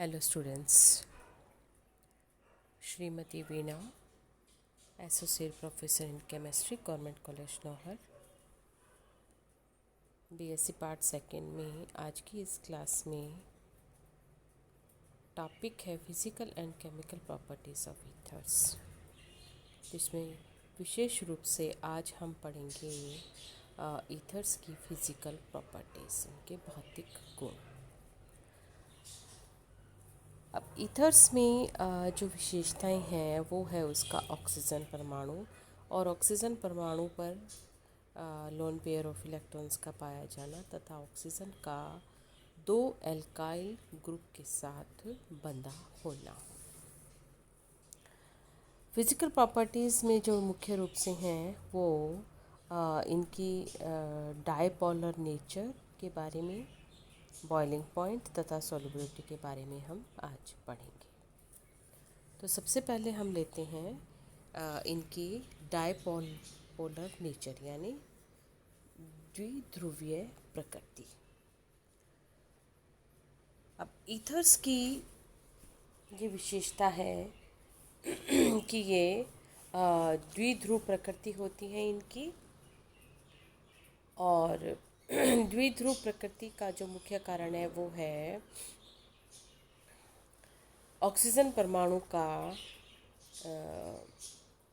Hello students, Shrimati Veena, associate professor in chemistry, government college Nohar, BSc part second में आज की इस क्लास में टॉपिक है physical and chemical properties of ethers, जिसमें विशेष रूप से आज हम पढ़ेंगे ईथर्स की फिज़िकल प्रॉपर्टीज़, इनके भौतिक गुण। अब ईथर्स में जो विशेषताएं हैं वो है उसका ऑक्सीजन परमाणु, और ऑक्सीजन परमाणु पर लोन पेयर ऑफ इलेक्ट्रॉन्स का पाया जाना तथा ऑक्सीजन का दो एल्काइल ग्रुप के साथ बंधा होना। फिज़िकल प्रॉपर्टीज़ में जो मुख्य रूप से हैं वो इनकी डायपोलर नेचर के बारे में, बॉइलिंग पॉइंट तथा सॉल्युबिलिटी के बारे में हम आज पढ़ेंगे। तो सबसे पहले हम लेते हैं इनकी डायपोलर नेचर यानी द्विध्रुवीय प्रकृति। अब ईथर्स की ये विशेषता है कि ये द्विध्रुव प्रकृति होती है इनकी, और द्विध्रुव प्रकृति का जो मुख्य कारण है वो है ऑक्सीजन परमाणु का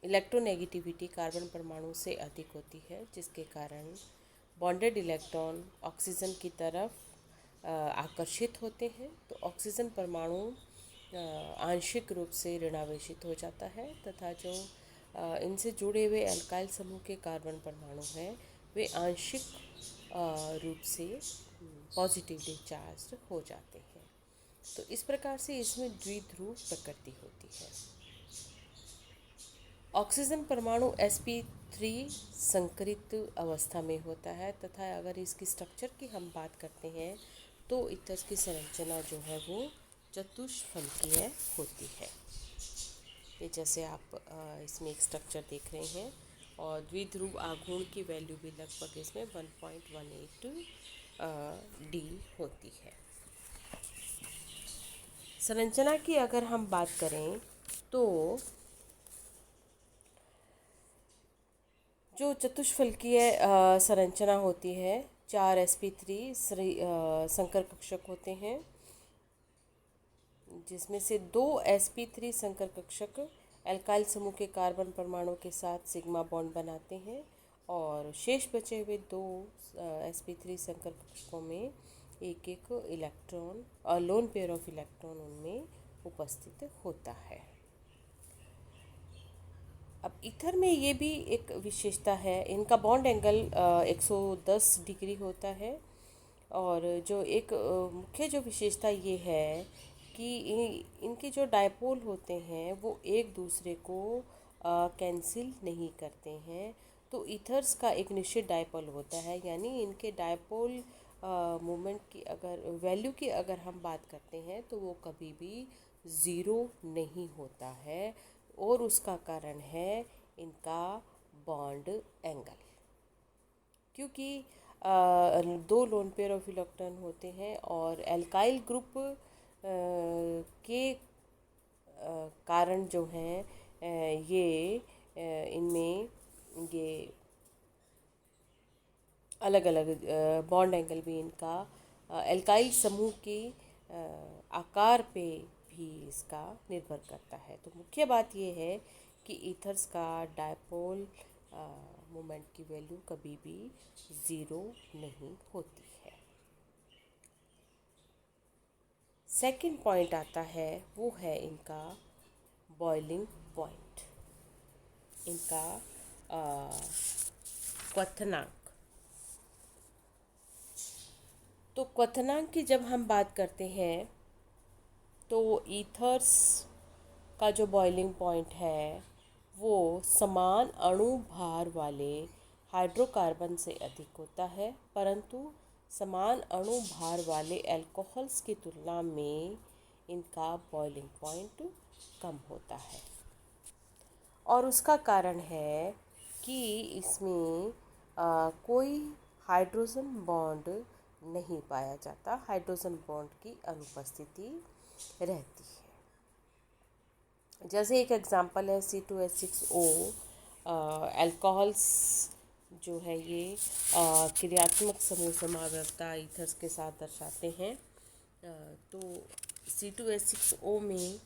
इलेक्ट्रोनेगेटिविटी कार्बन परमाणु से अधिक होती है, जिसके कारण बॉन्डेड इलेक्ट्रॉन ऑक्सीजन की तरफ आकर्षित होते हैं। तो ऑक्सीजन परमाणु आंशिक रूप से ऋणावेशित हो जाता है तथा जो इनसे जुड़े हुए अल्काइल समूह के कार्बन परमाणु हैं वे आंशिक रूप से पॉजिटिवली चार्ज हो जाते हैं। तो इस प्रकार से इसमें द्विध्रुव प्रकृति होती है। ऑक्सीजन परमाणु sp3 संकरित अवस्था में होता है तथा अगर इसकी स्ट्रक्चर की हम बात करते हैं तो ईथर्स की संरचना जो है वो चतुष्फलकीय होती है। ये जैसे आप इसमें एक स्ट्रक्चर देख रहे हैं, और द्विध्रुव आघूर्ण की वैल्यू भी लगभग इसमें 1.18 डी होती है। संरचना की अगर हम बात करें तो जो चतुष्फलकीय संरचना होती है, 4 sp3 संकर कक्षक होते हैं, जिसमें से 2 sp3 संकर कक्षक एल्काइल समूह के कार्बन परमाणु के साथ सिग्मा बॉन्ड बनाते हैं, और शेष बचे हुए 2 sp3 संकर कक्षकों में एक एक इलेक्ट्रॉन और लोन पेयर ऑफ इलेक्ट्रॉन उनमें उपस्थित होता है। अब ईथर में ये भी एक विशेषता है, इनका बॉन्ड एंगल 110 डिग्री होता है, और जो एक मुख्य जो विशेषता ये है कि इनके जो डायपोल होते हैं वो एक दूसरे को कैंसिल नहीं करते हैं। तो ईथर्स का एक निश्चित डायपोल होता है, यानी इनके डायपोल मोमेंट की अगर वैल्यू की अगर हम बात करते हैं तो वो कभी भी ज़ीरो नहीं होता है, और उसका कारण है इनका बॉन्ड एंगल, क्योंकि दो लोन पेयर ऑफ इलेक्ट्रॉन होते हैं और एल्काइल ग्रुप के कारण जो हैं ये इनमें ये अलग अलग बॉन्ड एंगल भी इनका एल्काइल समूह के आकार पे भी इसका निर्भर करता है। तो मुख्य बात ये है कि ईथर्स का डायपोल मोमेंट की वैल्यू कभी भी ज़ीरो नहीं होती है। सेकंड पॉइंट आता है वो है इनका बॉइलिंग पॉइंट, इनका क्वथनांक। तो क्वथनांक की जब हम बात करते हैं तो ईथर्स का जो बॉइलिंग पॉइंट है वो समान अणु भार वाले हाइड्रोकार्बन से अधिक होता है, परंतु समान अणु भार वाले अल्कोहल्स की तुलना में इनका बॉइलिंग पॉइंट कम होता है। और उसका कारण है कि इसमें कोई हाइड्रोजन बॉन्ड नहीं पाया जाता, हाइड्रोजन बॉन्ड की अनुपस्थिति रहती है। जैसे एक एग्जांपल है C2H6O, अल्कोहल्स जो है ये क्रियात्मक समूह समावयवता ईथर्स के साथ दर्शाते हैं। तो C2H6O में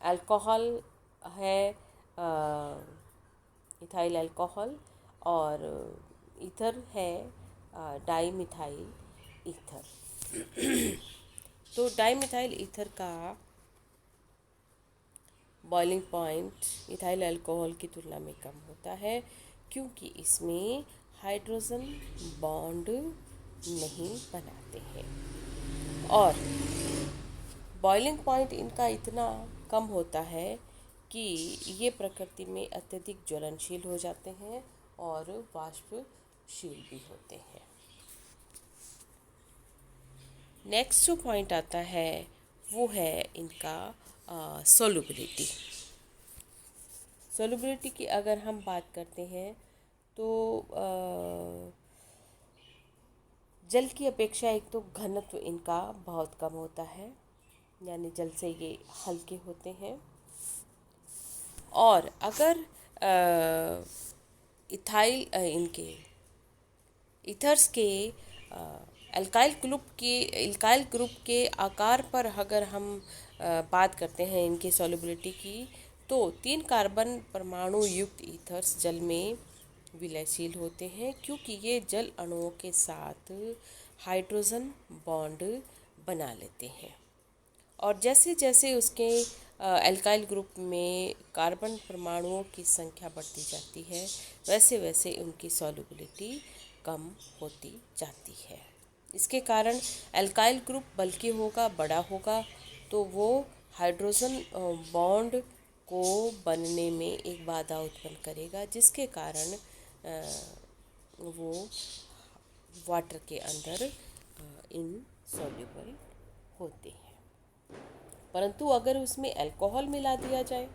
अल्कोहल है, इथाइल अल्कोहल, और ईथर है डाई मिथाइल ईथर। तो डाई मिथाइल ईथर का बॉइलिंग पॉइंट इथाइल अल्कोहल की तुलना में कम होता है, क्योंकि इसमें हाइड्रोजन बॉन्ड नहीं बनाते हैं। और बॉइलिंग पॉइंट इनका इतना कम होता है कि ये प्रकृति में अत्यधिक ज्वलनशील हो जाते हैं और वाष्पशील भी होते हैं। नेक्स्ट जो पॉइंट आता है वो है इनका सोलुबिलिटी। सोलुबिलिटी की अगर हम बात करते हैं तो जल की अपेक्षा एक तो घनत्व इनका बहुत कम होता है, यानी जल से ये हल्के होते हैं। और अगर इथाइल इनके ईथर्स के अल्काइल ग्रुप के आकार पर अगर हम बात करते हैं इनकी सॉल्युबिलिटी की, तो 3 कार्बन परमाणु युक्त ईथर्स जल में विलयशील होते हैं, क्योंकि ये जल अणुओं के साथ हाइड्रोजन बॉन्ड बना लेते हैं। और जैसे जैसे उसके अल्काइल ग्रुप में कार्बन परमाणुओं की संख्या बढ़ती जाती है, वैसे वैसे उनकी सॉल्युबिलिटी कम होती जाती है। इसके कारण अल्काइल ग्रुप बल्कि होगा, बड़ा होगा, तो वो हाइड्रोजन बॉन्ड को बनने में एक बाधा उत्पन्न करेगा, जिसके कारण वो वाटर के अंदर इनसॉल्युबल होते हैं। परंतु अगर उसमें अल्कोहल मिला दिया जाए,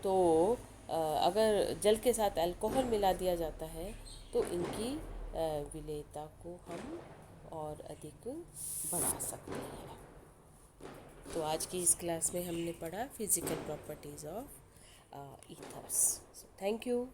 तो अगर जल के साथ अल्कोहल मिला दिया जाता है तो इनकी विलेयता को हम और अधिक बढ़ा सकते हैं। तो आज की इस क्लास में हमने पढ़ा physical properties of ethers. Thank you.